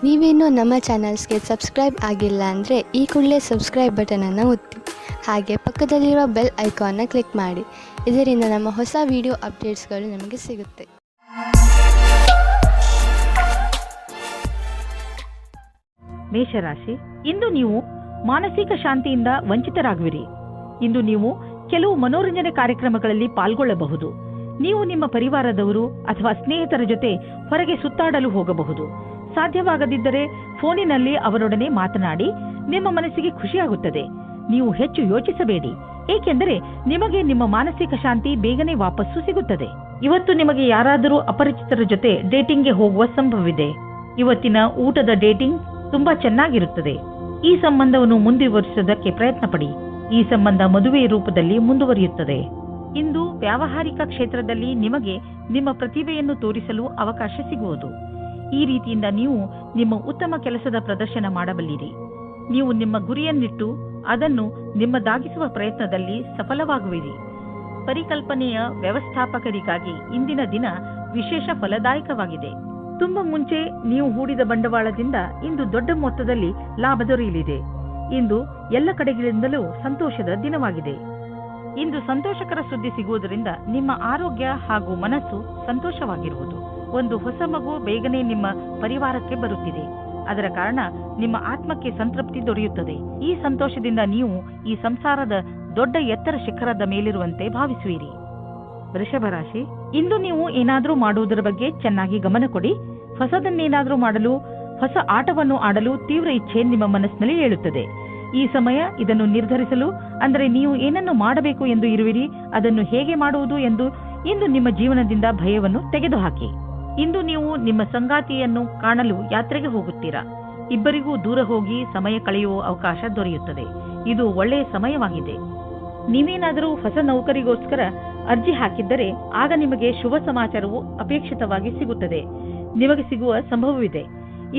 ನೀವೇನೂ ನಮ್ಮ ಚಾನಲ್ಸ್ಗೆ ಸಬ್ಸ್ಕ್ರೈಬ್ ಆಗಿಲ್ಲ ಅಂದರೆ ಈ ಕೂಡಲೇ ಸಬ್ಸ್ಕ್ರೈಬ್ ಬಟನನ್ನು ಒತ್ತಿ, ಹಾಗೆ ಪಕ್ಕದಲ್ಲಿರುವ ಬೆಲ್ ಐಕಾನ್ನ ಕ್ಲಿಕ್ ಮಾಡಿ. ಇದರಿಂದ ನಮ್ಮ ಹೊಸ ವಿಡಿಯೋ ಅಪ್ಡೇಟ್ಸ್ಗಳು ನಿಮಗೆ ಸಿಗುತ್ತೆ. ಮೇಷರಾಶಿ, ಇಂದು ನೀವು ಮಾನಸಿಕ ಶಾಂತಿಯಿಂದ ವಂಚಿತರಾಗುವಿರಿ. ಇಂದು ನೀವು ಕೆಲವು ಮನೋರಂಜನೆ ಕಾರ್ಯಕ್ರಮಗಳಲ್ಲಿ ಪಾಲ್ಗೊಳ್ಳಬಹುದು. ನೀವು ನಿಮ್ಮ ಪರಿವಾರದವರು ಅಥವಾ ಸ್ನೇಹಿತರ ಜೊತೆ ಹೊರಗೆ ಸುತ್ತಾಡಲು ಹೋಗಬಹುದು. ಸಾಧ್ಯವಾಗದಿದ್ದರೆ ಫೋನಿನಲ್ಲಿ ಅವರೊಡನೆ ಮಾತನಾಡಿ ನಿಮ್ಮ ಮನಸ್ಸಿಗೆ ಖುಷಿಯಾಗುತ್ತದೆ. ನೀವು ಹೆಚ್ಚು ಯೋಚಿಸಬೇಡಿ, ಏಕೆಂದರೆ ನಿಮಗೆ ನಿಮ್ಮ ಮಾನಸಿಕ ಶಾಂತಿ ಬೇಗನೆ ವಾಪಸ್ಸು ಸಿಗುತ್ತದೆ. ಇವತ್ತು ನಿಮಗೆ ಯಾರಾದರೂ ಅಪರಿಚಿತರ ಜೊತೆ ಡೇಟಿಂಗ್ಗೆ ಹೋಗುವ ಸಂಭವವಿದೆ. ಇವತ್ತಿನ ಊಟದ ಡೇಟಿಂಗ್ ತುಂಬಾ ಚೆನ್ನಾಗಿರುತ್ತದೆ. ಈ ಸಂಬಂಧವನ್ನು ಮುಂದುವರಿಸುವುದಕ್ಕೆ ಪ್ರಯತ್ನ ಪಡಿ. ಈ ಸಂಬಂಧ ಮದುವೆಯ ರೂಪದಲ್ಲಿ ಮುಂದುವರಿಯುತ್ತದೆ. ಇಂದು ವ್ಯಾವಹಾರಿಕ ಕ್ಷೇತ್ರದಲ್ಲಿ ನಿಮಗೆ ನಿಮ್ಮ ಪ್ರತಿಭೆಯನ್ನು ತೋರಿಸಲು ಅವಕಾಶ ಸಿಗುವುದು. ಈ ರೀತಿಯಿಂದ ನೀವು ನಿಮ್ಮ ಉತ್ತಮ ಕೆಲಸದ ಪ್ರದರ್ಶನ ಮಾಡಬಲ್ಲಿರಿ. ನೀವು ನಿಮ್ಮ ಗುರಿಯನ್ನಿಟ್ಟು ಅದನ್ನು ನಿಮ್ಮದಾಗಿಸುವ ಪ್ರಯತ್ನದಲ್ಲಿ ಸಫಲವಾಗುವಿರಿ. ಪರಿಕಲ್ಪನೆಯ ವ್ಯವಸ್ಥಾಪಕರಿಗಾಗಿ ಇಂದಿನ ದಿನ ವಿಶೇಷ ಫಲದಾಯಕವಾಗಿದೆ. ತುಂಬ ಮುಂಚೆ ನೀವು ಹೂಡಿದ ಬಂಡವಾಳದಿಂದ ಇಂದು ದೊಡ್ಡ ಮೊತ್ತದಲ್ಲಿ ಲಾಭ ದೊರೆಯಲಿದೆ. ಇಂದು ಎಲ್ಲ ಕಡೆಗಳಿಂದಲೂ ಸಂತೋಷದ ದಿನವಾಗಿದೆ. ಇಂದು ಸಂತೋಷಕರ ಸುದ್ದಿ ಸಿಗುವುದರಿಂದ ನಿಮ್ಮ ಆರೋಗ್ಯ ಹಾಗೂ ಮನಸ್ಸು ಸಂತೋಷವಾಗಿರುವುದು. ಒಂದು ಹೊಸ ಮಗು ಬೇಗನೆ ನಿಮ್ಮ ಪರಿವಾರಕ್ಕೆ ಬರುತ್ತಿದೆ. ಅದರ ಕಾರಣ ನಿಮ್ಮ ಆತ್ಮಕ್ಕೆ ಸಂತೃಪ್ತಿ ದೊರೆಯುತ್ತದೆ. ಈ ಸಂತೋಷದಿಂದ ನೀವು ಈ ಸಂಸಾರದ ದೊಡ್ಡ ಎತ್ತರ ಶಿಖರದ ಮೇಲಿರುವಂತೆ ಭಾವಿಸುವಿರಿ. ವೃಷಭ ರಾಶಿ, ಇಂದು ನೀವು ಏನಾದರೂ ಮಾಡುವುದರ ಬಗ್ಗೆ ಚೆನ್ನಾಗಿ ಗಮನ ಕೊಡಿ. ಹೊಸದನ್ನೇನಾದರೂ ಮಾಡಲು, ಹೊಸ ಆಟವನ್ನು ಆಡಲು ತೀವ್ರ ಇಚ್ಛೆ ನಿಮ್ಮ ಮನಸ್ಸಿನಲ್ಲಿ ಏಳುತ್ತದೆ. ಈ ಸಮಯ ಇದನ್ನು ನಿರ್ಧರಿಸಲು, ಅಂದರೆ ನೀವು ಏನನ್ನು ಮಾಡಬೇಕು ಎಂದು ಇರುವಿರಿ, ಅದನ್ನು ಹೇಗೆ ಮಾಡುವುದು ಎಂದು ಇಂದು ನಿಮ್ಮ ಜೀವನದಿಂದ ಭಯವನ್ನು ತೆಗೆದುಹಾಕಿ. ಇಂದು ನೀವು ನಿಮ್ಮ ಸಂಗಾತಿಯನ್ನು ಕಾಣಲು ಯಾತ್ರೆಗೆ ಹೋಗುತ್ತೀರಾ. ಇಬ್ಬರಿಗೂ ದೂರ ಹೋಗಿ ಸಮಯ ಕಳೆಯುವ ಅವಕಾಶ ದೊರೆಯುತ್ತದೆ. ಇದು ಒಳ್ಳೆಯ ಸಮಯವಾಗಿದೆ. ನೀವೇನಾದರೂ ಹೊಸ ನೌಕರಿಗೋಸ್ಕರ ಅರ್ಜಿ ಹಾಕಿದ್ದರೆ ಆಗ ನಿಮಗೆ ಶುಭ ಸಮಾಚಾರವು ಅಪೇಕ್ಷಿತವಾಗಿ ಸಿಗುತ್ತದೆ. ನಿಮಗೆ ಸಿಗುವ ಸಂಭವವಿದೆ.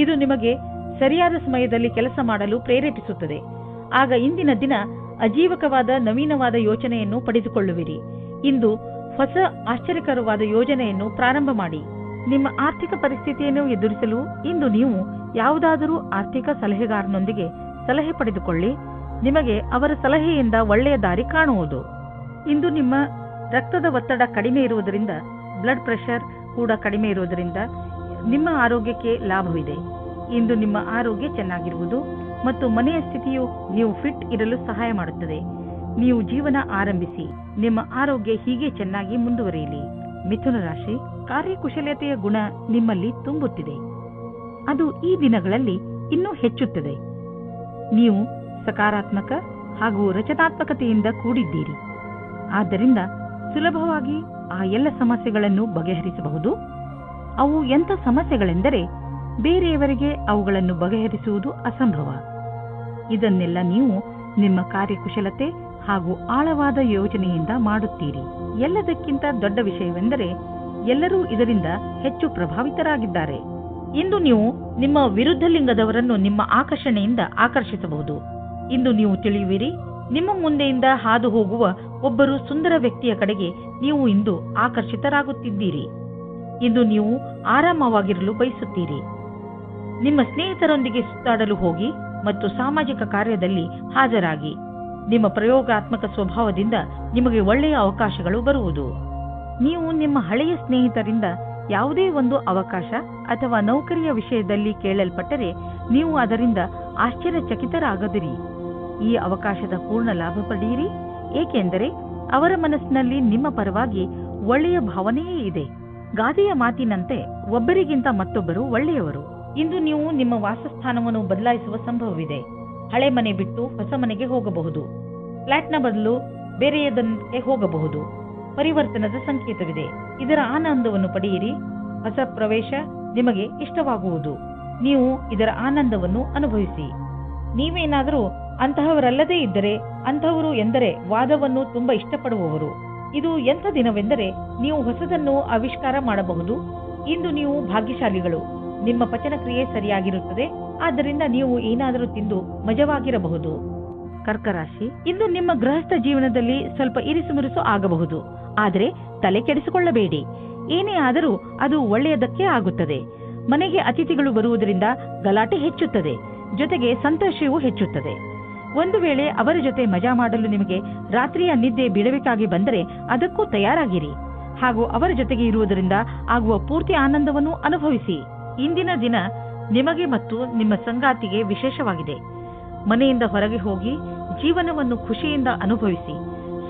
ಇದು ನಿಮಗೆ ಸರಿಯಾದ ಸಮಯದಲ್ಲಿ ಕೆಲಸ ಮಾಡಲು ಪ್ರೇರೇಪಿಸುತ್ತದೆ. ಆಗ ಇಂದಿನ ದಿನ ಅಜೀವಕವಾದ ನವೀನವಾದ ಯೋಚನೆಯನ್ನು ಪಡೆದುಕೊಳ್ಳುವಿರಿ. ಇಂದು ಹೊಸ ಆಶ್ಚರ್ಯಕರವಾದ ಯೋಜನೆಯನ್ನು ಪ್ರಾರಂಭ ಮಾಡಿ. ನಿಮ್ಮ ಆರ್ಥಿಕ ಪರಿಸ್ಥಿತಿಯನ್ನು ಎದುರಿಸಲು ಇಂದು ನೀವು ಯಾವುದಾದರೂ ಆರ್ಥಿಕ ಸಲಹೆಗಾರನೊಂದಿಗೆ ಸಲಹೆ ಪಡೆದುಕೊಳ್ಳಿ. ನಿಮಗೆ ಅವರ ಸಲಹೆಯಿಂದ ಒಳ್ಳೆಯ ದಾರಿ ಕಾಣುವುದು. ಇಂದು ನಿಮ್ಮ ರಕ್ತದ ಒತ್ತಡ ಕಡಿಮೆ ಇರುವುದರಿಂದ, ಬ್ಲಡ್ ಪ್ರೆಷರ್ ಕೂಡ ಕಡಿಮೆ ಇರುವುದರಿಂದ ನಿಮ್ಮ ಆರೋಗ್ಯಕ್ಕೆ ಲಾಭವಿದೆ. ಇಂದು ನಿಮ್ಮ ಆರೋಗ್ಯ ಚೆನ್ನಾಗಿರುವುದು ಮತ್ತು ಮನೆಯ ಸ್ಥಿತಿಯು ನೀವು ಫಿಟ್ ಇರಲು ಸಹಾಯ ಮಾಡುತ್ತದೆ. ನೀವು ಜೀವನ ಆರಂಭಿಸಿ. ನಿಮ್ಮ ಆರೋಗ್ಯ ಹೀಗೆ ಚೆನ್ನಾಗಿ ಮುಂದುವರಿಯಲಿ. ಮಿಥುನ ರಾಶಿ, ಕಾರ್ಯಕುಶಲತೆಯ ಗುಣ ನಿಮ್ಮಲ್ಲಿ ತುಂಬುತ್ತಿದೆ. ಅದು ಈ ದಿನಗಳಲ್ಲಿ ಇನ್ನೂ ಹೆಚ್ಚುತ್ತದೆ. ನೀವು ಸಕಾರಾತ್ಮಕ ಹಾಗೂ ರಚನಾತ್ಮಕತೆಯಿಂದ ಕೂಡಿದ್ದೀರಿ. ಆದ್ದರಿಂದ ಸುಲಭವಾಗಿ ಆ ಎಲ್ಲ ಸಮಸ್ಯೆಗಳನ್ನು ಬಗೆಹರಿಸಬಹುದು. ಅವು ಎಂಥ ಸಮಸ್ಯೆಗಳೆಂದರೆ ಬೇರೆಯವರಿಗೆ ಅವುಗಳನ್ನು ಬಗೆಹರಿಸುವುದು ಅಸಂಭವ. ಇದನ್ನೆಲ್ಲ ನೀವು ನಿಮ್ಮ ಕಾರ್ಯಕುಶಲತೆ ಹಾಗೂ ಆಳವಾದ ಯೋಚನೆಯಿಂದ ಮಾಡುತ್ತೀರಿ. ಎಲ್ಲದಕ್ಕಿಂತ ದೊಡ್ಡ ವಿಷಯವೆಂದರೆ ಎಲ್ಲರೂ ಇದರಿಂದ ಹೆಚ್ಚು ಪ್ರಭಾವಿತರಾಗಿದ್ದಾರೆ. ಇಂದು ನೀವು ನಿಮ್ಮ ವಿರುದ್ಧ ಲಿಂಗದವರನ್ನು ನಿಮ್ಮ ಆಕರ್ಷಣೆಯಿಂದ ಆಕರ್ಷಿಸಬಹುದು. ಇಂದು ನೀವು ತಿಳಿಯುವಿರಿ, ನಿಮ್ಮ ಮುಂದೆಯಿಂದ ಹಾದು ಹೋಗುವ ಒಬ್ಬರು ಸುಂದರ ವ್ಯಕ್ತಿಯ ಕಡೆಗೆ ನೀವು ಇಂದು ಆಕರ್ಷಿತರಾಗುತ್ತಿದ್ದೀರಿ. ಇಂದು ನೀವು ಆರಾಮವಾಗಿರಲು ಬಯಸುತ್ತೀರಿ. ನಿಮ್ಮ ಸ್ನೇಹಿತರೊಂದಿಗೆ ಸುತ್ತಾಡಲು ಹೋಗಿ ಮತ್ತು ಸಾಮಾಜಿಕ ಕಾರ್ಯದಲ್ಲಿ ಹಾಜರಾಗಿ. ನಿಮ್ಮ ಪ್ರಯೋಗಾತ್ಮಕ ಸ್ವಭಾವದಿಂದ ನಿಮಗೆ ಒಳ್ಳೆಯ ಅವಕಾಶಗಳು ಬರುವುದು. ನೀವು ನಿಮ್ಮ ಹಳೆಯ ಸ್ನೇಹಿತರಿಂದ ಯಾವುದೇ ಒಂದು ಅವಕಾಶ ಅಥವಾ ನೌಕರಿಯ ವಿಷಯದಲ್ಲಿ ಕೇಳಲ್ಪಟ್ಟರೆ ನೀವು ಅದರಿಂದ ಆಶ್ಚರ್ಯಚಕಿತರಾಗದಿರಿ. ಈ ಅವಕಾಶದ ಪೂರ್ಣ ಲಾಭ ಪಡೆಯಿರಿ, ಏಕೆಂದರೆ ಅವರ ಮನಸ್ಸಿನಲ್ಲಿ ನಿಮ್ಮ ಪರವಾಗಿ ಒಳ್ಳೆಯ ಭಾವನೆಯೇ ಇದೆ. ಗಾದೆಯ ಮಾತಿನಂತೆ ಒಬ್ಬರಿಗಿಂತ ಮತ್ತೊಬ್ಬರು ಒಳ್ಳೆಯವರು. ಇಂದು ನೀವು ನಿಮ್ಮ ವಾಸಸ್ಥಾನವನ್ನು ಬದಲಾಯಿಸುವ ಸಂಭವವಿದೆ. ಹಳೆ ಮನೆ ಬಿಟ್ಟು ಹೊಸ ಮನೆಗೆ ಹೋಗಬಹುದು. ಫ್ಲಾಟ್ನ ಬದಲು ಬೇರೆಯದಕ್ಕೆ ಹೋಗಬಹುದು. ಪರಿವರ್ತನದ ಸಂಕೇತವಿದೆ. ಇದರ ಆನಂದವನ್ನು ಪಡೆಯಿರಿ. ಹೊಸ ಪ್ರವೇಶ ನಿಮಗೆ ಇಷ್ಟವಾಗುವುದು. ನೀವು ಇದರ ಆನಂದವನ್ನು ಅನುಭವಿಸಿ. ನೀವೇನಾದರೂ ಅಂತಹವರಲ್ಲದೇ ಇದ್ದರೆ, ಅಂತಹವರು ಎಂದರೆ ವಾದವನ್ನು ತುಂಬಾ ಇಷ್ಟಪಡುವವರು. ಇದು ಎಂಥ ದಿನವೆಂದರೆ ನೀವು ಹೊಸದನ್ನು ಆವಿಷ್ಕಾರ ಮಾಡಬಹುದು. ಇಂದು ನೀವು ಭಾಗ್ಯಶಾಲಿಗಳು. ನಿಮ್ಮ ಪಚನಕ್ರಿಯೆ ಸರಿಯಾಗಿರುತ್ತದೆ. ಆದ್ದರಿಂದ ನೀವು ಏನಾದರೂ ತಿಂದು ಮಜವಾಗಿರಬಹುದು. ಕರ್ಕರಾಶಿ, ಇಂದು ನಿಮ್ಮ ಗೃಹಸ್ಥ ಜೀವನದಲ್ಲಿ ಸ್ವಲ್ಪ ಇರಿಸುಮುರುಸು ಆಗಬಹುದು. ಆದರೆ ತಲೆ ಕೆಡಿಸಿಕೊಳ್ಳಬೇಡಿ. ಏನೇ ಆದರೂ ಅದು ಒಳ್ಳೆಯದಕ್ಕೆ ಆಗುತ್ತದೆ. ಮನೆಗೆ ಅತಿಥಿಗಳು ಬರುವುದರಿಂದ ಗಲಾಟೆ ಹೆಚ್ಚುತ್ತದೆ, ಜೊತೆಗೆ ಸಂತೋಷವೂ ಹೆಚ್ಚುತ್ತದೆ. ಒಂದು ವೇಳೆ ಅವರ ಜೊತೆ ಮಜಾ ಮಾಡಲು ನಿಮಗೆ ರಾತ್ರಿಯ ನಿದ್ದೆ ಬಿಡಬೇಕಾಗಿ ಬಂದರೆ ಅದಕ್ಕೂ ತಯಾರಾಗಿರಿ ಹಾಗೂ ಅವರ ಜೊತೆಗೆ ಇರುವುದರಿಂದ ಆಗುವ ಪೂರ್ತಿ ಆನಂದವನ್ನು ಅನುಭವಿಸಿ. ಇಂದಿನ ದಿನ ನಿಮಗೆ ಮತ್ತು ನಿಮ್ಮ ಸಂಗಾತಿಗೆ ವಿಶೇಷವಾಗಿದೆ. ಮನೆಯಿಂದ ಹೊರಗೆ ಹೋಗಿ ಜೀವನವನ್ನು ಖುಷಿಯಿಂದ ಅನುಭವಿಸಿ.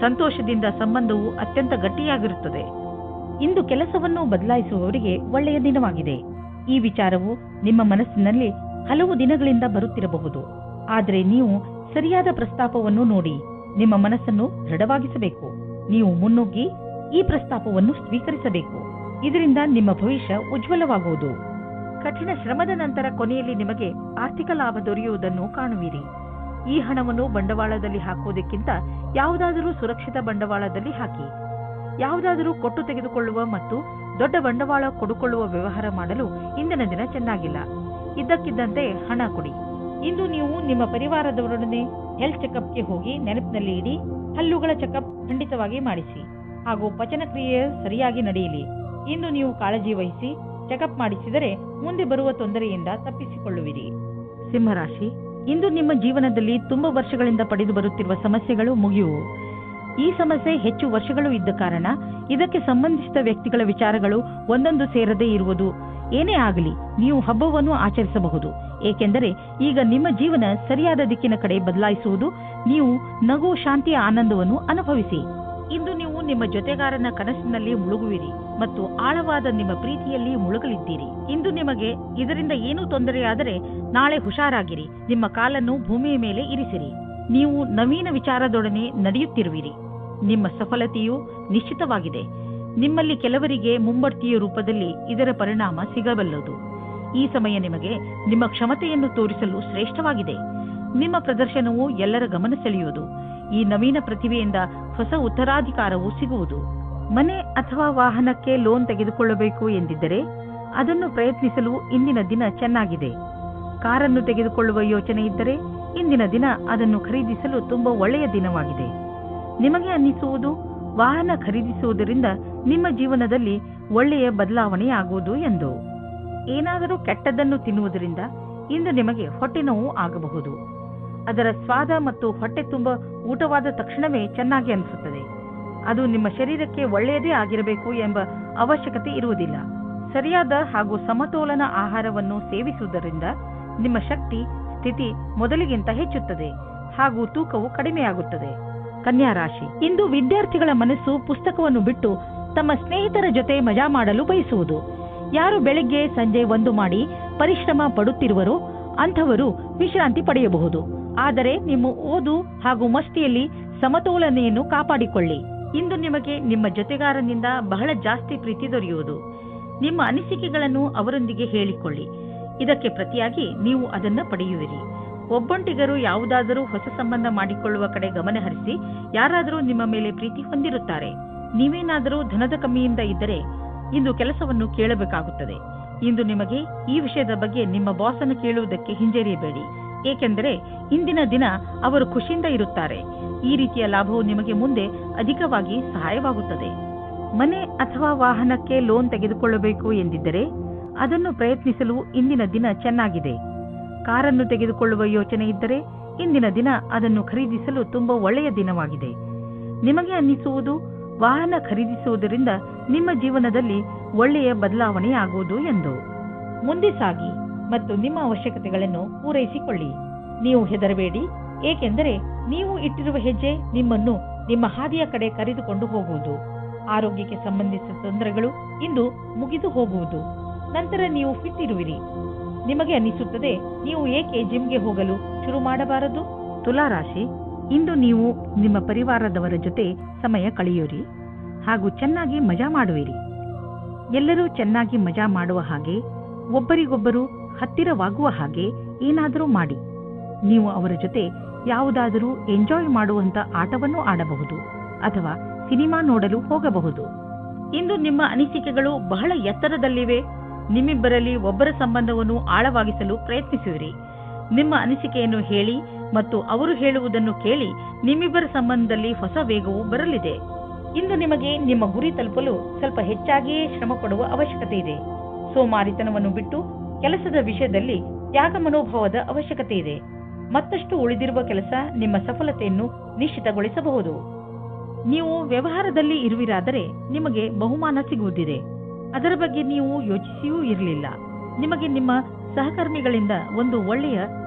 ಸಂತೋಷದಿಂದ ಸಂಬಂಧವು ಅತ್ಯಂತ ಗಟ್ಟಿಯಾಗಿರುತ್ತದೆ. ಇಂದು ಕೆಲಸವನ್ನು ಬದಲಾಯಿಸುವವರಿಗೆ ಒಳ್ಳೆಯ ದಿನವಾಗಿದೆ. ಈ ವಿಚಾರವು ನಿಮ್ಮ ಮನಸ್ಸಿನಲ್ಲಿ ಹಲವು ದಿನಗಳಿಂದ ಬರುತ್ತಿರಬಹುದು. ಆದರೆ ನೀವು ಸರಿಯಾದ ಪ್ರಸ್ತಾಪವನ್ನು ನೋಡಿ ನಿಮ್ಮ ಮನಸ್ಸನ್ನು ದೃಢವಾಗಿಸಬೇಕು. ನೀವು ಮುನ್ನುಗ್ಗಿ ಈ ಪ್ರಸ್ತಾಪವನ್ನು ಸ್ವೀಕರಿಸಬೇಕು. ಇದರಿಂದ ನಿಮ್ಮ ಭವಿಷ್ಯ ಉಜ್ವಲವಾಗುವುದು. ಕಠಿಣ ಶ್ರಮದ ನಂತರ ಕೊನೆಯಲ್ಲಿ ನಿಮಗೆ ಆರ್ಥಿಕ ಲಾಭ ದೊರೆಯುವುದನ್ನು ಕಾಣುವಿರಿ. ಈ ಹಣವನ್ನು ಬಂಡವಾಳದಲ್ಲಿ ಹಾಕುವುದಕ್ಕಿಂತ ಯಾವುದಾದರೂ ಸುರಕ್ಷಿತ ಬಂಡವಾಳದಲ್ಲಿ ಹಾಕಿ. ಯಾವುದಾದರೂ ಕೊಟ್ಟು ತೆಗೆದುಕೊಳ್ಳುವ ಮತ್ತು ದೊಡ್ಡ ಬಂಡವಾಳ ಕೊಡುಕೊಳ್ಳುವ ವ್ಯವಹಾರ ಮಾಡಲು ಇಂದಿನ ದಿನ ಚೆನ್ನಾಗಿಲ್ಲ. ಇದ್ದಕ್ಕಿದ್ದಂತೆ ಹಣ ಕೊಡಿ. ಇಂದು ನೀವು ನಿಮ್ಮ ಪರಿವಾರದವರೊಡನೆ ಹೆಲ್ತ್ ಚೆಕಪ್ಗೆ ಹೋಗಿ ನೆನಪಿನಲ್ಲಿ ಇಡಿ. ಹಲ್ಲುಗಳ ಚೆಕಪ್ ಖಂಡಿತವಾಗಿ ಮಾಡಿಸಿ ಹಾಗೂ ಪಚನ ಕ್ರಿಯೆ ಸರಿಯಾಗಿ ನಡೆಯಲಿ. ಇಂದು ನೀವು ಕಾಳಜಿ ವಹಿಸಿ ಚೆಕಪ್ ಮಾಡಿಸಿದರೆ ಮುಂದೆ ಬರುವ ತೊಂದರೆಯಿಂದ ತಪ್ಪಿಸಿಕೊಳ್ಳುವಿರಿ. ಸಿಂಹರಾಶಿ, ಇಂದು ನಿಮ್ಮ ಜೀವನದಲ್ಲಿ ತುಂಬಾ ವರ್ಷಗಳಿಂದ ಪಡೆದು ಬರುತ್ತಿರುವ ಸಮಸ್ಯೆಗಳು ಮುಗಿಯುವು. ಈ ಸಮಸ್ಯೆ ಹೆಚ್ಚು ವರ್ಷಗಳು ಇದ್ದ ಕಾರಣ ಇದಕ್ಕೆ ಸಂಬಂಧಿಸಿದ ವ್ಯಕ್ತಿಗಳ ವಿಚಾರಗಳು ಒಂದೊಂದು ಸೇರದೇ ಇರುವುದು. ಏನೇ ಆಗಲಿ ನೀವು ಹಬ್ಬವನ್ನು ಆಚರಿಸಬಹುದು, ಏಕೆಂದರೆ ಈಗ ನಿಮ್ಮ ಜೀವನ ಸರಿಯಾದ ದಿಕ್ಕಿನ ಕಡೆ ಬದಲಾಯಿಸುವುದು. ನೀವು ನಗು, ಶಾಂತಿಯ ಆನಂದವನ್ನು ಅನುಭವಿಸಿ. ಇಂದು ನೀವು ನಿಮ್ಮ ಜೊತೆಗಾರನ ಕನಸಿನಲ್ಲಿ ಮುಳುಗುವಿರಿ ಮತ್ತು ಆಳವಾದ ನಿಮ್ಮ ಪ್ರೀತಿಯಲ್ಲಿ ಮುಳುಗಲಿದ್ದೀರಿ. ಇಂದು ನಿಮಗೆ ಇದರಿಂದ ಏನೂ ತೊಂದರೆಯಾದರೆ ನಾಳೆ ಹುಷಾರಾಗಿರಿ. ನಿಮ್ಮ ಕಾಲನ್ನು ಭೂಮಿಯ ಮೇಲೆ ಇರಿಸಿರಿ. ನೀವು ನವೀನ ವಿಚಾರದೊಡನೆ ನಡೆಯುತ್ತಿರುವಿರಿ. ನಿಮ್ಮ ಸಫಲತೆಯು ನಿಶ್ಚಿತವಾಗಿದೆ. ನಿಮ್ಮಲ್ಲಿ ಕೆಲವರಿಗೆ ಮುಂಬಡ್ತಿಯ ರೂಪದಲ್ಲಿ ಇದರ ಪರಿಣಾಮ ಸಿಗಬಲ್ಲದು. ಈ ಸಮಯ ನಿಮಗೆ ನಿಮ್ಮ ಕ್ಷಮತೆಯನ್ನು ತೋರಿಸಲು ಶ್ರೇಷ್ಠವಾಗಿದೆ. ನಿಮ್ಮ ಪ್ರದರ್ಶನವು ಎಲ್ಲರ ಗಮನ ಸೆಳೆಯುವುದು. ಈ ನವೀನ ಪ್ರತಿಭೆಯಿಂದ ಹೊಸ ಉತ್ತರಾಧಿಕಾರವು ಸಿಗುವುದು. ಮನೆ ಅಥವಾ ವಾಹನಕ್ಕೆ ಲೋನ್ ತೆಗೆದುಕೊಳ್ಳಬೇಕು ಎಂದಿದ್ದರೆ ಅದನ್ನು ಪ್ರಯತ್ನಿಸಲು ಇಂದಿನ ದಿನ ಚೆನ್ನಾಗಿದೆ. ಕಾರನ್ನು ತೆಗೆದುಕೊಳ್ಳುವ ಯೋಚನೆ ಇದ್ದರೆ ಇಂದಿನ ದಿನ ಅದನ್ನು ಖರೀದಿಸಲು ತುಂಬಾ ಒಳ್ಳೆಯ ದಿನವಾಗಿದೆ. ನಿಮಗೆ ಅನ್ನಿಸುವುದು ವಾಹನ ಖರೀದಿಸುವುದರಿಂದ ನಿಮ್ಮ ಜೀವನದಲ್ಲಿ ಒಳ್ಳೆಯ ಬದಲಾವಣೆಯಾಗುವುದು ಎಂದು. ಏನಾದರೂ ಕೆಟ್ಟದ್ದನ್ನು ತಿನ್ನುವುದರಿಂದ ಇಂದು ನಿಮಗೆ ಹೊಟ್ಟೆ ನೋವು ಆಗಬಹುದು. ಅದರ ಸ್ವಾದ ಮತ್ತು ಹೊಟ್ಟೆ ತುಂಬ ಊಟವಾದ ತಕ್ಷಣವೇ ಚೆನ್ನಾಗಿ ಅನಿಸುತ್ತದೆ. ಅದು ನಿಮ್ಮ ಶರೀರಕ್ಕೆ ಒಳ್ಳೆಯದೇ ಆಗಿರಬೇಕು ಎಂಬ ಅವಶ್ಯಕತೆ ಇರುವುದಿಲ್ಲ. ಸರಿಯಾದ ಹಾಗೂ ಸಮತೋಲನ ಆಹಾರವನ್ನು ಸೇವಿಸುವುದರಿಂದ ನಿಮ್ಮ ಶಕ್ತಿ ಸ್ಥಿತಿ ಮೊದಲಿಗಿಂತ ಹೆಚ್ಚುತ್ತದೆ ಹಾಗೂ ತೂಕವು ಕಡಿಮೆಯಾಗುತ್ತದೆ. ಕನ್ಯಾ ರಾಶಿ, ಇಂದು ವಿದ್ಯಾರ್ಥಿಗಳ ಮನಸ್ಸು ಪುಸ್ತಕವನ್ನು ಬಿಟ್ಟು ತಮ್ಮ ಸ್ನೇಹಿತರ ಜೊತೆ ಮಜಾ ಮಾಡಲು ಬಯಸುವುದು. ಯಾರು ಬೆಳಗ್ಗೆ ಸಂಜೆ ಒಂದು ಮಾಡಿ ಪರಿಶ್ರಮ ಪಡುತ್ತಿರುವರೋ ಅಂಥವರು ವಿಶ್ರಾಂತಿ ಪಡೆಯಬಹುದು. ಆದರೆ ನಿಮ್ಮ ಓದು ಹಾಗೂ ಮಸ್ತಿಯಲ್ಲಿ ಸಮತೋಲನೆಯನ್ನು ಕಾಪಾಡಿಕೊಳ್ಳಿ. ಇಂದು ನಿಮಗೆ ನಿಮ್ಮ ಜೊತೆಗಾರನಿಂದ ಬಹಳ ಜಾಸ್ತಿ ಪ್ರೀತಿ ದೊರೆಯುವುದು. ನಿಮ್ಮ ಅನಿಸಿಕೆಗಳನ್ನು ಅವರೊಂದಿಗೆ ಹೇಳಿಕೊಳ್ಳಿ. ಇದಕ್ಕೆ ಪ್ರತಿಯಾಗಿ ನೀವು ಅದನ್ನು ಪಡೆಯುವಿರಿ. ಒಬ್ಬೊಂಟಿಗರು ಯಾವುದಾದರೂ ಹೊಸ ಸಂಬಂಧ ಮಾಡಿಕೊಳ್ಳುವ ಕಡೆ ಗಮನ ಹರಿಸಿ ಯಾರಾದರೂ ನಿಮ್ಮ ಮೇಲೆ ಪ್ರೀತಿ ಹೊಂದಿರುತ್ತಾರೆ. ನೀವೇನಾದರೂ ಧನದ ಕಮ್ಮಿಯಿಂದ ಇದ್ದರೆ ಇಂದು ಕೆಲಸವನ್ನು ಕೇಳಬೇಕಾಗುತ್ತದೆ. ಇಂದು ನಿಮಗೆ ಈ ವಿಷಯದ ಬಗ್ಗೆ ನಿಮ್ಮ ಬಾಸನ್ನು ಕೇಳುವುದಕ್ಕೆ ಹಿಂಜರಿಯಬೇಡಿ, ಏಕೆಂದರೆ ಇಂದಿನ ದಿನ ಅವರು ಖುಷಿಯಿಂದ ಇರುತ್ತಾರೆ. ಈ ರೀತಿಯ ಲಾಭವು ನಿಮಗೆ ಮುಂದೆ ಅಧಿಕವಾಗಿ ಸಹಾಯವಾಗುತ್ತದೆ. ಮನೆ ಅಥವಾ ವಾಹನಕ್ಕೆ ಲೋನ್ ತೆಗೆದುಕೊಳ್ಳಬೇಕು ಎಂದಿದ್ದರೆ ಅದನ್ನು ಪ್ರಯತ್ನಿಸಲು ಇಂದಿನ ದಿನ ಚೆನ್ನಾಗಿದೆ. ಕಾರನ್ನು ತೆಗೆದುಕೊಳ್ಳುವ ಯೋಚನೆ ಇದ್ದರೆ ಇಂದಿನ ದಿನ ಅದನ್ನು ಖರೀದಿಸಲು ತುಂಬಾ ಒಳ್ಳೆಯ ದಿನವಾಗಿದೆ. ನಿಮಗೆ ಅನ್ನಿಸುವುದು ವಾಹನ ಖರೀದಿಸುವುದರಿಂದ ನಿಮ್ಮ ಜೀವನದಲ್ಲಿ ಒಳ್ಳೆಯ ಬದಲಾವಣೆಯಾಗುವುದು ಎಂದು. ಮುಂದೆ ಸಾಗಿ ಮತ್ತು ನಿಮ್ಮ ಅವಶ್ಯಕತೆಗಳನ್ನು ಪೂರೈಸಿಕೊಳ್ಳಿ. ನೀವು ಹೆದರಬೇಡಿ, ಏಕೆಂದರೆ ನೀವು ಇಟ್ಟಿರುವ ಹೆಜ್ಜೆ ನಿಮ್ಮನ್ನು ನಿಮ್ಮ ಹಾದಿಯ ಕಡೆ ಕರೆದುಕೊಂಡು ಹೋಗುವುದು. ಆರೋಗ್ಯಕ್ಕೆ ಸಂಬಂಧಿಸಿದ ತೊಂದರೆಗಳು ಇಂದು ಮುಗಿದು ಹೋಗುವುದು. ನಂತರ ನೀವು ಫಿಟ್ ಇರುವಿರಿ. ನಿಮಗೆ ಅನ್ನಿಸುತ್ತದೆ, ನೀವು ಏಕೆ ಜಿಮ್ಗೆ ಹೋಗಲು ಶುರು ಮಾಡಬಾರದು? ತುಲಾ ರಾಶಿ, ಇಂದು ನೀವು ನಿಮ್ಮ ಪರಿವಾರದವರ ಜೊತೆ ಸಮಯ ಕಳೆಯುವಿರಿ ಹಾಗೂ ಚೆನ್ನಾಗಿ ಮಜಾ ಮಾಡುವಿರಿ. ಎಲ್ಲರೂ ಚೆನ್ನಾಗಿ ಮಜಾ ಮಾಡುವ ಹಾಗೆ, ಒಬ್ಬರಿಗೊಬ್ಬರು ಹತ್ತಿರವಾಗುವ ಹಾಗೆ ಏನಾದರೂ ಮಾಡಿ. ನೀವು ಅವರ ಜೊತೆ ಯಾವುದಾದರೂ ಎಂಜಾಯ್ ಮಾಡುವಂತ ಆಟವನ್ನು ಆಡಬಹುದು ಅಥವಾ ಸಿನಿಮಾ ನೋಡಲು ಹೋಗಬಹುದು. ಇಂದು ನಿಮ್ಮ ಅನಿಸಿಕೆಗಳು ಬಹಳ ಎತ್ತರದಲ್ಲಿವೆ. ನಿಮ್ಮಿಬ್ಬರಲ್ಲಿ ಒಬ್ಬರ ಸಂಬಂಧವನ್ನು ಆಳವಾಗಿಸಲು ಪ್ರಯತ್ನಿಸುವಿರಿ. ನಿಮ್ಮ ಅನಿಸಿಕೆಯನ್ನು ಹೇಳಿ ಮತ್ತು ಅವರು ಹೇಳುವುದನ್ನು ಕೇಳಿ ನಿಮ್ಮಿಬ್ಬರ ಸಂಬಂಧದಲ್ಲಿ ಹೊಸ ವೇಗವು ಬರಲಿದೆ. ಇಂದು ನಿಮಗೆ ನಿಮ್ಮ ಗುರಿ ತಲುಪಲು ಸ್ವಲ್ಪ ಹೆಚ್ಚಾಗಿಯೇ ಶ್ರಮ ಪಡುವ ಅವಶ್ಯಕತೆ ಇದೆ. ಸೋಮಾರಿತನವನ್ನು ಬಿಟ್ಟು ಕೆಲಸದ ವಿಷಯದಲ್ಲಿ ತ್ಯಾಗ ಮನೋಭಾವದ ಅವಶ್ಯಕತೆ ಇದೆ. ಮತ್ತಷ್ಟು ಉಳಿದಿರುವ ಕೆಲಸ ನಿಮ್ಮ ಸಫಲತೆಯನ್ನು ನಿಶ್ಚಿತಗೊಳಿಸಬಹುದು. ನೀವು ವ್ಯವಹಾರದಲ್ಲಿ ಇರುವಿರಾದರೆ ನಿಮಗೆ ಬಹುಮಾನ ಸಿಗುವುದಿದೆ. ಅದರ ಬಗ್ಗೆ ನೀವು ಯೋಚಿಸಿಯೂ ಇರಲಿಲ್ಲ. ನಿಮಗೆ ನಿಮ್ಮ ಸಹಕರ್ಮಿಗಳಿಂದ ಒಂದು ಒಳ್ಳೆಯ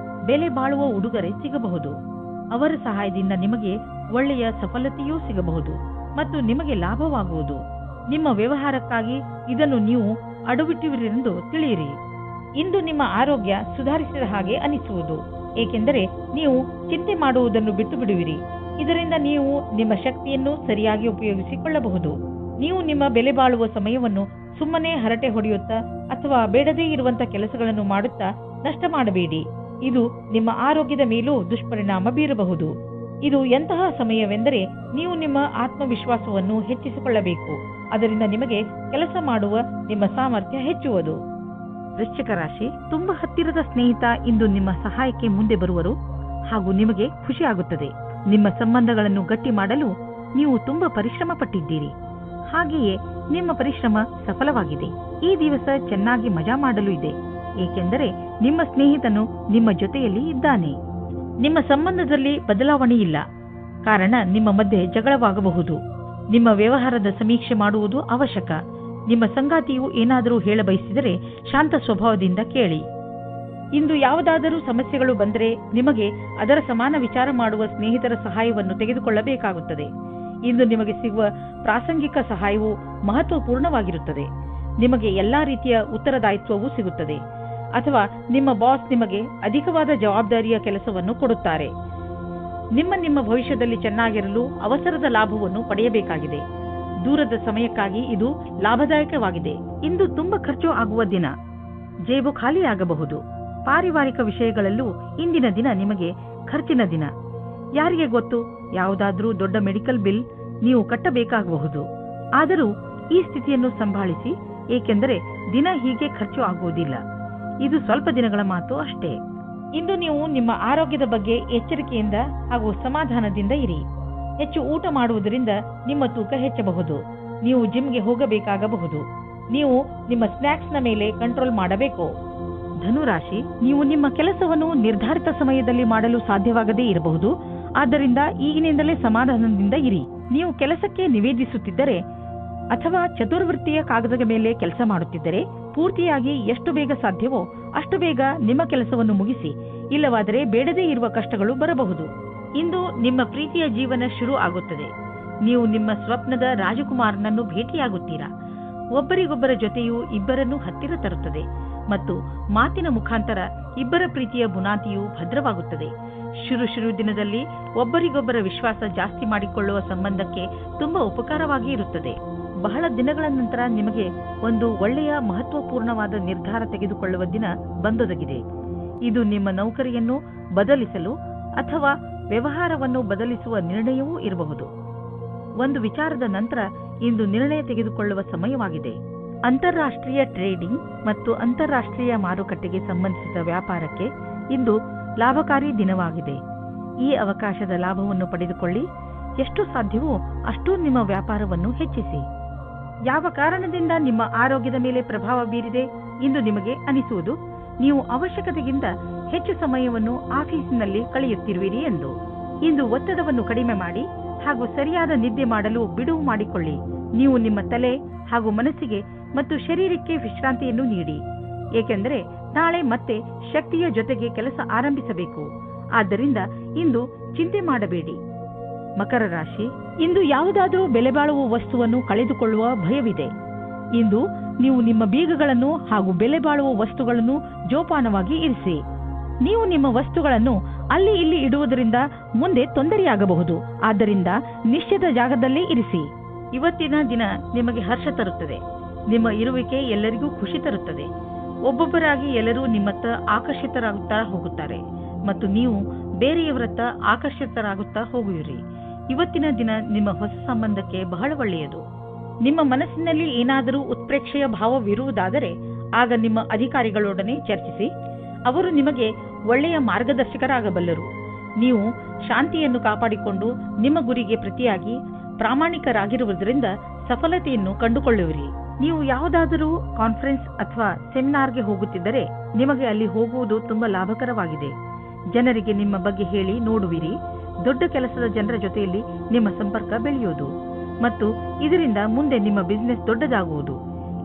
ಬೆಲೆ ಬಾಳುವ ಉಡುಗೊರೆ ಸಿಗಬಹುದು. ಅವರ ಸಹಾಯದಿಂದ ನಿಮಗೆ ಒಳ್ಳೆಯ ಸಫಲತೆಯೂ ಸಿಗಬಹುದು ಮತ್ತು ನಿಮಗೆ ಲಾಭವಾಗುವುದು. ನಿಮ್ಮ ವ್ಯವಹಾರಕ್ಕಾಗಿ ಇದನ್ನು ನೀವು ಅಡುಬಿಟ್ಟಿರುವಿರೆಂದು ತಿಳಿಯಿರಿ. ಇಂದು ನಿಮ್ಮ ಆರೋಗ್ಯ ಸುಧಾರಿಸಿದ ಹಾಗೆ ಅನಿಸುವುದು, ಏಕೆಂದರೆ ನೀವು ಚಿಂತೆ ಮಾಡುವುದನ್ನು ಬಿಟ್ಟು ಬಿಡುವಿರಿ. ಇದರಿಂದ ನೀವು ನಿಮ್ಮ ಶಕ್ತಿಯನ್ನು ಸರಿಯಾಗಿ ಉಪಯೋಗಿಸಿಕೊಳ್ಳಬಹುದು. ನೀವು ನಿಮ್ಮ ಬೆಲೆ ಬಾಳುವ ಸಮಯವನ್ನು ಸುಮ್ಮನೆ ಹರಟೆ ಹೊಡೆಯುತ್ತಾ ಅಥವಾ ಬೇಡದೇ ಇರುವಂತಹ ಕೆಲಸಗಳನ್ನು ಮಾಡುತ್ತಾ ನಷ್ಟ ಮಾಡಬೇಡಿ. ಇದು ನಿಮ್ಮ ಆರೋಗ್ಯದ ಮೇಲೂ ದುಷ್ಪರಿಣಾಮ ಬೀರಬಹುದು. ಇದು ಎಂತಹ ಸಮಯವೆಂದರೆ ನೀವು ನಿಮ್ಮ ಆತ್ಮವಿಶ್ವಾಸವನ್ನು ಹೆಚ್ಚಿಸಿಕೊಳ್ಳಬೇಕು. ಅದರಿಂದ ನಿಮಗೆ ಕೆಲಸ ಮಾಡುವ ನಿಮ್ಮ ಸಾಮರ್ಥ್ಯ ಹೆಚ್ಚುವುದು. ವೃಶ್ಚಿಕ ರಾಶಿ, ತುಂಬಾ ಹತ್ತಿರದ ಸ್ನೇಹಿತ ಇಂದು ನಿಮ್ಮ ಸಹಾಯಕ್ಕೆ ಮುಂದೆ ಬರುವರು ಹಾಗೂ ನಿಮಗೆ ಖುಷಿಯಾಗುತ್ತದೆ. ನಿಮ್ಮ ಸಂಬಂಧಗಳನ್ನು ಗಟ್ಟಿ ಮಾಡಲು ನೀವು ತುಂಬಾ ಪರಿಶ್ರಮ ಪಟ್ಟಿದ್ದೀರಿ. ಹಾಗೆಯೇ ನಿಮ್ಮ ಪರಿಶ್ರಮ ಸಫಲವಾಗಿದೆ. ಈ ದಿವಸ ಚೆನ್ನಾಗಿ ಮಜಾ ಮಾಡಲು ಇದೆ, ಏಕೆಂದರೆ ನಿಮ್ಮ ಸ್ನೇಹಿತನು ನಿಮ್ಮ ಜೊತೆಯಲ್ಲಿ ಇದ್ದಾನೆ. ನಿಮ್ಮ ಸಂಬಂಧದಲ್ಲಿ ಬದಲಾವಣೆ ಇಲ್ಲ, ಕಾರಣ ನಿಮ್ಮ ಮಧ್ಯೆ ಜಗಳವಾಗಬಹುದು. ನಿಮ್ಮ ವ್ಯವಹಾರದ ಸಮೀಕ್ಷೆ ಮಾಡುವುದು ಅವಶ್ಯಕ. ನಿಮ್ಮ ಸಂಗಾತಿಯು ಏನಾದರೂ ಹೇಳ ಬಯಸಿದರೆ ಶಾಂತ ಸ್ವಭಾವದಿಂದ ಕೇಳಿ. ಇಂದು ಯಾವುದಾದರೂ ಸಮಸ್ಯೆಗಳು ಬಂದರೆ ನಿಮಗೆ ಅದರ ಸಮಾನ ವಿಚಾರ ಮಾಡುವ ಸ್ನೇಹಿತರ ಸಹಾಯವನ್ನು ತೆಗೆದುಕೊಳ್ಳಬೇಕಾಗುತ್ತದೆ. ಇಂದು ನಿಮಗೆ ಸಿಗುವ ಪ್ರಾಸಂಗಿಕ ಸಹಾಯವು ಮಹತ್ವಪೂರ್ಣವಾಗಿರುತ್ತದೆ. ನಿಮಗೆ ಎಲ್ಲಾ ರೀತಿಯ ಉತ್ತರದಾಯಿತ್ವವೂ ಸಿಗುತ್ತದೆ, ಅಥವಾ ನಿಮ್ಮ ಬಾಸ್ ನಿಮಗೆ ಅಧಿಕವಾದ ಜವಾಬ್ದಾರಿಯ ಕೆಲಸವನ್ನು ಕೊಡುತ್ತಾರೆ. ನಿಮ್ಮ ಭವಿಷ್ಯದಲ್ಲಿ ಚೆನ್ನಾಗಿರಲು ಅವಸರದ ಲಾಭವನ್ನು ಪಡೆಯಬೇಕಾಗಿದೆ. ದೂರದ ಸಮಯಕ್ಕಾಗಿ ಇದು ಲಾಭದಾಯಕವಾಗಿದೆ. ಇಂದು ತುಂಬಾ ಖರ್ಚು ಆಗುವ ದಿನ, ಜೇಬು ಖಾಲಿಯಾಗಬಹುದು. ಪಾರಿವಾರಿಕ ವಿಷಯಗಳಲ್ಲೂ ಇಂದಿನ ದಿನ ನಿಮಗೆ ಖರ್ಚಿನ ದಿನ. ಯಾರಿಗೆ ಗೊತ್ತು, ಯಾವುದಾದ್ರೂ ದೊಡ್ಡ ಮೆಡಿಕಲ್ ಬಿಲ್ ನೀವು ಕಟ್ಟಬೇಕಾಗಬಹುದು. ಆದರೂ ಈ ಸ್ಥಿತಿಯನ್ನು ಸಂಭಾಳಿಸಿ, ಏಕೆಂದರೆ ದಿನ ಹೀಗೆ ಖರ್ಚು ಆಗುವುದಿಲ್ಲ. ಇದು ಸ್ವಲ್ಪ ದಿನಗಳ ಮಾತು ಅಷ್ಟೇ. ಇಂದು ನೀವು ನಿಮ್ಮ ಆರೋಗ್ಯದ ಬಗ್ಗೆ ಎಚ್ಚರಿಕೆಯಿಂದ ಹಾಗೂ ಸಮಾಧಾನದಿಂದ ಇರಿ. ಹೆಚ್ಚು ಊಟ ಮಾಡುವುದರಿಂದ ನಿಮ್ಮ ತೂಕ ಹೆಚ್ಚಬಹುದು. ನೀವು ಜಿಮ್ಗೆ ಹೋಗಬೇಕಾಗಬಹುದು. ನೀವು ನಿಮ್ಮ ಸ್ನ್ಯಾಕ್ಸ್ನ ಮೇಲೆ ಕಂಟ್ರೋಲ್ ಮಾಡಬೇಕು. ಧನುರಾಶಿ, ನೀವು ನಿಮ್ಮ ಕೆಲಸವನ್ನು ನಿರ್ಧಾರಿತ ಸಮಯದಲ್ಲಿ ಮಾಡಲು ಸಾಧ್ಯವಾಗದೇ ಇರಬಹುದು. ಆದ್ದರಿಂದ ಈಗಿನಿಂದಲೇ ಸಮಾಧಾನದಿಂದ ಇರಿ. ನೀವು ಕೆಲಸಕ್ಕೆ ನಿವೇದಿಸುತ್ತಿದ್ದರೆ ಅಥವಾ ಚತುರ್ವೃತ್ತಿಯ ಕಾಗದದ ಮೇಲೆ ಕೆಲಸ ಮಾಡುತ್ತಿದ್ದರೆ ಪೂರ್ತಿಯಾಗಿ ಎಷ್ಟು ಬೇಗ ಸಾಧ್ಯವೋ ಅಷ್ಟು ಬೇಗ ನಿಮ್ಮ ಕೆಲಸವನ್ನು ಮುಗಿಸಿ. ಇಲ್ಲವಾದರೆ ಬೇಡದೇ ಇರುವ ಕಷ್ಟಗಳು ಬರಬಹುದು. ಇಂದು ನಿಮ್ಮ ಪ್ರೀತಿಯ ಜೀವನ ಶುರು ಆಗುತ್ತದೆ. ನೀವು ನಿಮ್ಮ ಸ್ವಪ್ನದ ರಾಜಕುಮಾರನನ್ನು ಭೇಟಿಯಾಗುತ್ತೀರಾ. ಒಬ್ಬರಿಗೊಬ್ಬರ ಜೊತೆಯು ಇಬ್ಬರನ್ನು ಹತ್ತಿರ ತರುತ್ತದೆ ಮತ್ತು ಮಾತಿನ ಮುಖಾಂತರ ಇಬ್ಬರ ಪ್ರೀತಿಯ ಬುನಾದಿಯು ಭದ್ರವಾಗುತ್ತದೆ. ಶುರು ದಿನದಲ್ಲಿ ಒಬ್ಬರಿಗೊಬ್ಬರ ವಿಶ್ವಾಸ ಜಾಸ್ತಿ ಮಾಡಿಕೊಳ್ಳುವ ಸಂಬಂಧಕ್ಕೆ ತುಂಬಾ ಉಪಕಾರವಾಗಿ ಇರುತ್ತದೆ. ಬಹಳ ದಿನಗಳ ನಂತರ ನಿಮಗೆ ಒಂದು ಒಳ್ಳೆಯ ಮಹತ್ವಪೂರ್ಣವಾದ ನಿರ್ಧಾರ ತೆಗೆದುಕೊಳ್ಳುವ ದಿನ ಬಂದೊದಗಿದೆ. ಇದು ನಿಮ್ಮ ನೌಕರಿಯನ್ನು ಬದಲಿಸಲು ಅಥವಾ ವ್ಯವಹಾರವನ್ನು ಬದಲಿಸುವ ನಿರ್ಣಯವೂ ಇರಬಹುದು. ಒಂದು ವಿಚಾರದ ನಂತರ ಇಂದು ನಿರ್ಣಯ ತೆಗೆದುಕೊಳ್ಳುವ ಸಮಯವಾಗಿದೆ. ಅಂತಾರಾಷ್ಟ್ರೀಯ ಟ್ರೇಡಿಂಗ್ ಮತ್ತು ಅಂತಾರಾಷ್ಟ್ರೀಯ ಮಾರುಕಟ್ಟೆಗೆ ಸಂಬಂಧಿಸಿದ ವ್ಯಾಪಾರಕ್ಕೆ ಇಂದು ಲಾಭಕಾರಿ ದಿನವಾಗಿದೆ. ಈ ಅವಕಾಶದ ಲಾಭವನ್ನು ಪಡೆದುಕೊಳ್ಳಿ. ಎಷ್ಟು ಸಾಧ್ಯವೋ ಅಷ್ಟೂ ನಿಮ್ಮ ವ್ಯಾಪಾರವನ್ನು ಹೆಚ್ಚಿಸಿ. ಯಾವ ಕಾರಣದಿಂದ ನಿಮ್ಮ ಆರೋಗ್ಯದ ಮೇಲೆ ಪ್ರಭಾವ ಬೀರಿದೆ ಇಂದು ನಿಮಗೆ ಅನಿಸುವುದು ನೀವು ಅವಶ್ಯಕತೆಗಿಂತ ಹೆಚ್ಚು ಸಮಯವನ್ನು ಆಫೀಸಿನಲ್ಲಿ ಕಳೆಯುತ್ತಿರುವಿರಿ ಎಂದು. ಇಂದು ಒತ್ತಡವನ್ನು ಕಡಿಮೆ ಮಾಡಿ ಹಾಗೂ ಸರಿಯಾದ ನಿದ್ದೆ ಮಾಡಲು ಬಿಡುವು ಮಾಡಿಕೊಳ್ಳಿ. ನೀವು ನಿಮ್ಮ ತಲೆ ಹಾಗೂ ಮನಸ್ಸಿಗೆ ಮತ್ತು ಶರೀರಕ್ಕೆ ವಿಶ್ರಾಂತಿಯನ್ನು ನೀಡಿ, ಏಕೆಂದರೆ ನಾಳೆ ಮತ್ತೆ ಶಕ್ತಿಯ ಜೊತೆಗೆ ಕೆಲಸ ಆರಂಭಿಸಬೇಕು. ಆದ್ದರಿಂದ ಇಂದು ಚಿಂತೆ ಮಾಡಬೇಡಿ. ಮಕರ ರಾಶಿ, ಇಂದು ಯಾವುದಾದರೂ ಬೆಲೆ ಬಾಳುವ ವಸ್ತುವನ್ನು ಕಳೆದುಕೊಳ್ಳುವ ಭಯವಿದೆ. ಇಂದು ನೀವು ನಿಮ್ಮ ಬೀಗಗಳನ್ನು ಹಾಗೂ ಬೆಲೆ ಬಾಳುವ ವಸ್ತುಗಳನ್ನು ಜೋಪಾನವಾಗಿ ಇರಿಸಿ. ನೀವು ನಿಮ್ಮ ವಸ್ತುಗಳನ್ನು ಅಲ್ಲಿ ಇಲ್ಲಿ ಇಡುವುದರಿಂದ ಮುಂದೆ ತೊಂದರೆಯಾಗಬಹುದು. ಆದ್ದರಿಂದ ನಿಶ್ಚಿತ ಜಾಗದಲ್ಲೇ ಇರಿಸಿ. ಇವತ್ತಿನ ದಿನ ನಿಮಗೆ ಹರ್ಷ ತರುತ್ತದೆ. ನಿಮ್ಮ ಇರುವಿಕೆ ಎಲ್ಲರಿಗೂ ಖುಷಿ ತರುತ್ತದೆ. ಒಬ್ಬೊಬ್ಬರಾಗಿ ಎಲ್ಲರೂ ನಿಮ್ಮತ್ತ ಆಕರ್ಷಿತರಾಗುತ್ತಾ ಹೋಗುತ್ತಾರೆ ಮತ್ತು ನೀವು ಬೇರೆಯವರತ್ತ ಆಕರ್ಷಿತರಾಗುತ್ತಾ ಹೋಗುವಿರಿ. ಇವತ್ತಿನ ದಿನ ನಿಮ್ಮ ಹೊಸ ಸಂಬಂಧಕ್ಕೆ ಬಹಳ ಒಳ್ಳೆಯದು. ನಿಮ್ಮ ಮನಸ್ಸಿನಲ್ಲಿ ಏನಾದರೂ ಉತ್ಪ್ರೇಕ್ಷೆಯ ಭಾವವಿರುವುದಾದರೆ ಆಗ ನಿಮ್ಮ ಅಧಿಕಾರಿಗಳೊಡನೆ ಚರ್ಚಿಸಿ. ಅವರು ನಿಮಗೆ ಒಳ್ಳೆಯ ಮಾರ್ಗದರ್ಶಕರಾಗಬಲ್ಲರು. ನೀವು ಶಾಂತಿಯನ್ನು ಕಾಪಾಡಿಕೊಂಡು ನಿಮ್ಮ ಗುರಿಗೆ ಪ್ರತಿಯಾಗಿ ಪ್ರಾಮಾಣಿಕರಾಗಿರುವುದರಿಂದ ಸಫಲತೆಯನ್ನು ಕಂಡುಕೊಳ್ಳುವಿರಿ. ನೀವು ಯಾವುದಾದರೂ ಕಾನ್ಫರೆನ್ಸ್ ಅಥವಾ ಸೆಮಿನಾರ್ಗೆ ಹೋಗುತ್ತಿದ್ದರೆ ನಿಮಗೆ ಅಲ್ಲಿ ಹೋಗುವುದು ತುಂಬಾ ಲಾಭಕರವಾಗಿದೆ. ಜನರಿಗೆ ನಿಮ್ಮ ಬಗ್ಗೆ ಹೇಳಿ ನೋಡುವಿರಿ. ದೊಡ್ಡ ಕೆಲಸದ ಜನರ ಜೊತೆಯಲ್ಲಿ ನಿಮ್ಮ ಸಂಪರ್ಕ ಬೆಳೆಯುವುದು ಮತ್ತು ಇದರಿಂದ ಮುಂದೆ ನಿಮ್ಮ ಬಿಸಿನೆಸ್ ದೊಡ್ಡದಾಗುವುದು.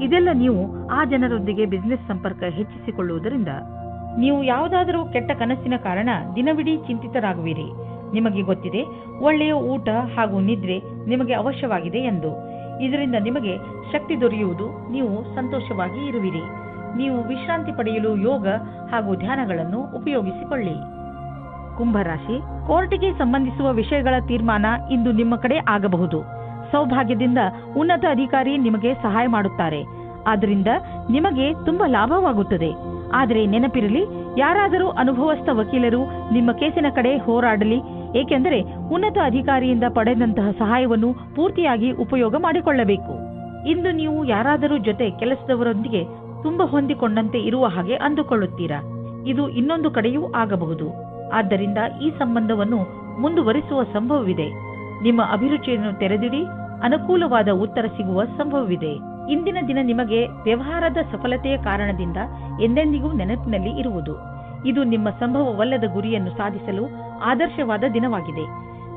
ಇದೆಲ್ಲ ನೀವು ಆ ಜನರೊಂದಿಗೆ ಬಿಸಿನೆಸ್ ಸಂಪರ್ಕ ಹೆಚ್ಚಿಸಿಕೊಳ್ಳುವುದರಿಂದ. ನೀವು ಯಾವುದಾದರೂ ಕೆಟ್ಟ ಕನಸಿನ ಕಾರಣ ದಿನವಿಡೀ ಚಿಂತಿತರಾಗುವಿರಿ. ನಿಮಗೆ ಗೊತ್ತಿದೆ, ಒಳ್ಳೆಯ ಊಟ ಹಾಗೂ ನಿದ್ರೆ ನಿಮಗೆ ಅವಶ್ಯವಾಗಿದೆ ಎಂದು. ಇದರಿಂದ ನಿಮಗೆ ಶಕ್ತಿ ದೊರೆಯುವುದು, ನೀವು ಸಂತೋಷವಾಗಿ ಇರುವಿರಿ. ನೀವು ವಿಶ್ರಾಂತಿ ಪಡೆಯಲು ಯೋಗ ಹಾಗೂ ಧ್ಯಾನಗಳನ್ನು ಉಪಯೋಗಿಸಿಕೊಳ್ಳಿ. ಕುಂಭರಾಶಿ, ಕೋರ್ಟಿಗೆ ಸಂಬಂಧಿಸುವ ವಿಷಯಗಳ ತೀರ್ಮಾನ ಇಂದು ನಿಮ್ಮ ಕಡೆ ಆಗಬಹುದು. ಸೌಭಾಗ್ಯದಿಂದ ಉನ್ನತ ಅಧಿಕಾರಿ ನಿಮಗೆ ಸಹಾಯ ಮಾಡುತ್ತಾರೆ. ಆದ್ದರಿಂದ ನಿಮಗೆ ತುಂಬಾ ಲಾಭವಾಗುತ್ತದೆ. ಆದರೆ ನೆನಪಿರಲಿ, ಯಾರಾದರೂ ಅನುಭವಸ್ಥ ವಕೀಲರು ನಿಮ್ಮ ಕೇಸಿನ ಕಡೆ ಹೋರಾಡಲಿ, ಏಕೆಂದರೆ ಉನ್ನತ ಅಧಿಕಾರಿಯಿಂದ ಪಡೆದಂತಹ ಸಹಾಯವನ್ನು ಪೂರ್ತಿಯಾಗಿ ಉಪಯೋಗ ಮಾಡಿಕೊಳ್ಳಬೇಕು. ಇಂದು ನೀವು ಯಾರಾದರೂ ಜೊತೆ ಕೆಲಸದವರೊಂದಿಗೆ ತುಂಬಾ ಹೊಂದಿಕೊಂಡಂತೆ ಇರುವ ಹಾಗೆ ಅಂದುಕೊಳ್ಳುತ್ತೀರಾ. ಇದು ಇನ್ನೊಂದು ಕಡೆಯೂ ಆಗಬಹುದು. ಆದ್ದರಿಂದ ಈ ಸಂಬಂಧವನ್ನು ಮುಂದುವರಿಸುವ ಸಂಭವವಿದೆ. ನಿಮ್ಮ ಅಭಿರುಚಿಯನ್ನು ತೆರೆದಿಡಿ, ಅನುಕೂಲವಾದ ಉತ್ತರ ಸಿಗುವ ಸಂಭವವಿದೆ. ಇಂದಿನ ದಿನ ನಿಮಗೆ ವ್ಯವಹಾರದ ಸಫಲತೆಯ ಕಾರಣದಿಂದ ಎಂದೆಂದಿಗೂ ನೆನಪಿನಲ್ಲಿ ಇರುವುದು. ಇದು ನಿಮ್ಮ ಸಂಭವವಲ್ಲದ ಗುರಿಯನ್ನು ಸಾಧಿಸಲು ಆದರ್ಶವಾದ ದಿನವಾಗಿದೆ.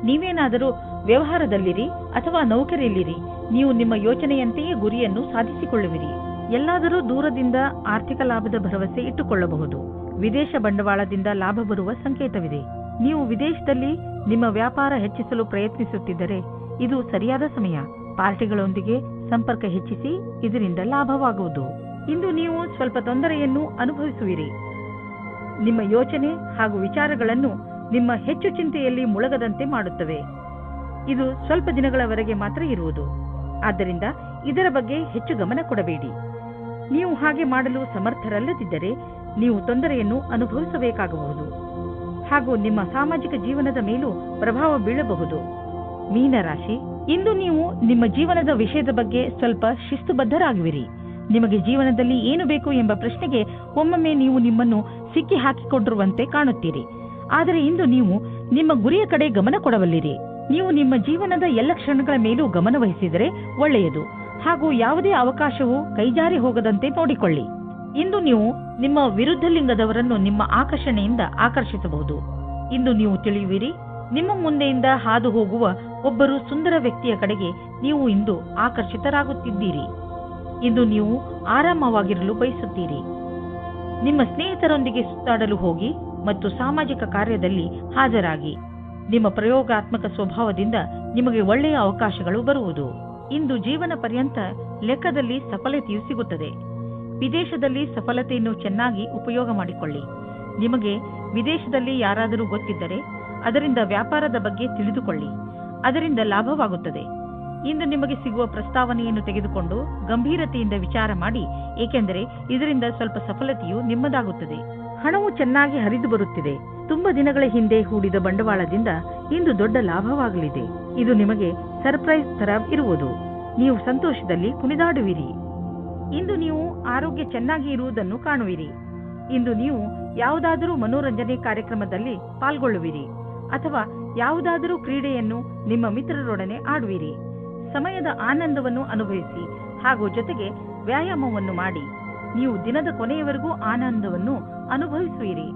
ನೀವೇನಾದರೂ ವ್ಯವಹಾರದಲ್ಲಿರಿ ಅಥವಾ ನೌಕರಿಯಲ್ಲಿರಿ, ನೀವು ನಿಮ್ಮ ಯೋಚನೆಯಂತೆಯೇ ಗುರಿಯನ್ನು ಸಾಧಿಸಿಕೊಳ್ಳುವಿರಿ. ಎಲ್ಲಾದರೂ ದೂರದಿಂದ ಆರ್ಥಿಕ ಲಾಭದ ಭರವಸೆ ಇಟ್ಟುಕೊಳ್ಳಬಹುದು. ವಿದೇಶ ಬಂಡವಾಳದಿಂದ ಲಾಭ ಬರುವ ಸಂಕೇತವಿದೆ. ನೀವು ವಿದೇಶದಲ್ಲಿ ನಿಮ್ಮ ವ್ಯಾಪಾರ ಹೆಚ್ಚಿಸಲು ಪ್ರಯತ್ನಿಸುತ್ತಿದ್ದರೆ ಇದು ಸರಿಯಾದ ಸಮಯ. ಪಾರ್ಟಿಗಳೊಂದಿಗೆ ಸಂಪರ್ಕ ಹೆಚ್ಚಿಸಿ, ಇದರಿಂದ ಲಾಭವಾಗುವುದು. ಇಂದು ನೀವು ಸ್ವಲ್ಪ ತೊಂದರೆಯನ್ನು ಅನುಭವಿಸುವಿರಿ. ನಿಮ್ಮ ಯೋಚನೆ ಹಾಗೂ ವಿಚಾರಗಳನ್ನು ನಿಮ್ಮ ಹೆಚ್ಚು ಚಿಂತೆಯಲ್ಲಿ ಮುಳುಗದಂತೆ ಮಾಡುತ್ತವೆ. ಇದು ಸ್ವಲ್ಪ ದಿನಗಳವರೆಗೆ ಮಾತ್ರ ಇರುವುದು. ಆದ್ದರಿಂದ ಇದರ ಬಗ್ಗೆ ಹೆಚ್ಚು ಗಮನ ಕೊಡಬೇಡಿ. ನೀವು ಹಾಗೆ ಮಾಡಲು ಸಮರ್ಥರಲ್ಲದಿದ್ದರೆ ನೀವು ತೊಂದರೆಯನ್ನು ಅನುಭವಿಸಬೇಕಾಗಬಹುದು ಹಾಗೂ ನಿಮ್ಮ ಸಾಮಾಜಿಕ ಜೀವನದ ಮೇಲೂ ಪ್ರಭಾವ ಬೀಳಬಹುದು. ಮೀನರಾಶಿ, ಇಂದು ನೀವು ನಿಮ್ಮ ಜೀವನದ ವಿಷಯದ ಬಗ್ಗೆ ಸ್ವಲ್ಪ ಶಿಸ್ತುಬದ್ಧರಾಗುವಿರಿ. ನಿಮಗೆ ಜೀವನದಲ್ಲಿ ಏನು ಬೇಕು ಎಂಬ ಪ್ರಶ್ನೆಗೆ ಒಮ್ಮೊಮ್ಮೆ ನೀವು ನಿಮ್ಮನ್ನು ಸಿಕ್ಕಿ ಹಾಕಿಕೊಂಡಿರುವಂತೆ ಕಾಣುತ್ತೀರಿ. ಆದರೆ ಇಂದು ನೀವು ನಿಮ್ಮ ಗುರಿಯ ಕಡೆ ಗಮನ ಕೊಡಬಲ್ಲಿರಿ. ನೀವು ನಿಮ್ಮ ಜೀವನದ ಎಲ್ಲ ಕ್ಷಣಗಳ ಮೇಲೂ ಗಮನ ವಹಿಸಿದರೆ ಒಳ್ಳೆಯದು ಹಾಗೂ ಯಾವುದೇ ಅವಕಾಶವು ಕೈಜಾರಿ ಹೋಗದಂತೆ ನೋಡಿಕೊಳ್ಳಿ. ಇಂದು ನೀವು ನಿಮ್ಮ ವಿರುದ್ಧ ಲಿಂಗದವರನ್ನು ನಿಮ್ಮ ಆಕರ್ಷಣೆಯಿಂದ ಆಕರ್ಷಿಸಬಹುದು. ಇಂದು ನೀವು ತಿಳಿಯುವಿರಿ, ನಿಮ್ಮ ಮುಂದೆಯಿಂದ ಹಾದು ಹೋಗುವ ಒಬ್ಬರು ಸುಂದರ ವ್ಯಕ್ತಿಯ ಕಡೆಗೆ ನೀವು ಇಂದು ಆಕರ್ಷಿತರಾಗುತ್ತಿದ್ದೀರಿ. ಇಂದು ನೀವು ಆರಾಮವಾಗಿರಲು ಬಯಸುತ್ತೀರಿ. ನಿಮ್ಮ ಸ್ನೇಹಿತರೊಂದಿಗೆ ಸುತ್ತಾಡಲು ಹೋಗಿ ಮತ್ತು ಸಾಮಾಜಿಕ ಕಾರ್ಯದಲ್ಲಿ ಹಾಜರಾಗಿ. ನಿಮ್ಮ ಪ್ರಯೋಗಾತ್ಮಕ ಸ್ವಭಾವದಿಂದ ನಿಮಗೆ ಒಳ್ಳೆಯ ಅವಕಾಶಗಳು ಬರುವುದು. ಇಂದು ಜೀವನ ಪರ್ಯಂತ ಲೆಕ್ಕದಲ್ಲಿ ಸಫಲತೆಯು ಸಿಗುತ್ತದೆ. ವಿದೇಶದಲ್ಲಿ ಸಫಲತೆಯನ್ನು ಚೆನ್ನಾಗಿ ಉಪಯೋಗ ಮಾಡಿಕೊಳ್ಳಿ. ನಿಮಗೆ ವಿದೇಶದಲ್ಲಿ ಯಾರಾದರೂ ಗೊತ್ತಿದ್ದರೆ ಅದರಿಂದ ವ್ಯಾಪಾರದ ಬಗ್ಗೆ ತಿಳಿದುಕೊಳ್ಳಿ. ಅದರಿಂದ ಲಾಭವಾಗುತ್ತದೆ. ಇಂದು ನಿಮಗೆ ಸಿಗುವ ಪ್ರಸ್ತಾವನೆಯನ್ನು ತೆಗೆದುಕೊಂಡು ಗಂಭೀರತೆಯಿಂದ ವಿಚಾರ ಮಾಡಿ, ಏಕೆಂದರೆ ಇದರಿಂದ ಸ್ವಲ್ಪ ಸಫಲತೆಯು ನಿಮ್ಮದಾಗುತ್ತದೆ. ಹಣವು ಚೆನ್ನಾಗಿ ಹರಿದು ಬರುತ್ತಿದೆ. ತುಂಬಾ ದಿನಗಳ ಹಿಂದೆ ಹೂಡಿದ ಬಂಡವಾಳದಿಂದ ಇಂದು ದೊಡ್ಡ ಲಾಭವಾಗಲಿದೆ. ಇದು ನಿಮಗೆ ಸರ್ಪ್ರೈಸ್ ತರ ಇರುವುದು. ನೀವು ಸಂತೋಷದಲ್ಲಿ ಕುಣಿದಾಡುವಿರಿ. ಇಂದು ನೀವು ಆರೋಗ್ಯ ಚೆನ್ನಾಗಿ ಇರುವುದನ್ನು ಕಾಣುವಿರಿ. ಇಂದು ನೀವು ಯಾವುದಾದರೂ ಮನೋರಂಜನೆ ಕಾರ್ಯಕ್ರಮದಲ್ಲಿ ಪಾಲ್ಗೊಳ್ಳುವಿರಿ ಅಥವಾ ಯಾವುದಾದರೂ ಕ್ರೀಡೆಯನ್ನು ನಿಮ್ಮ ಮಿತ್ರರೊಡನೆ ಆಡುವಿರಿ. ಸಮಯದ ಆನಂದವನ್ನು ಅನುಭವಿಸಿ ಹಾಗೂ ಜೊತೆಗೆ ವ್ಯಾಯಾಮವನ್ನು ಮಾಡಿ. ನೀವು ದಿನದ ಕೊನೆಯವರೆಗೂ ಆನಂದವನ್ನು ಅನುಭವಿಸುವಿರಿ.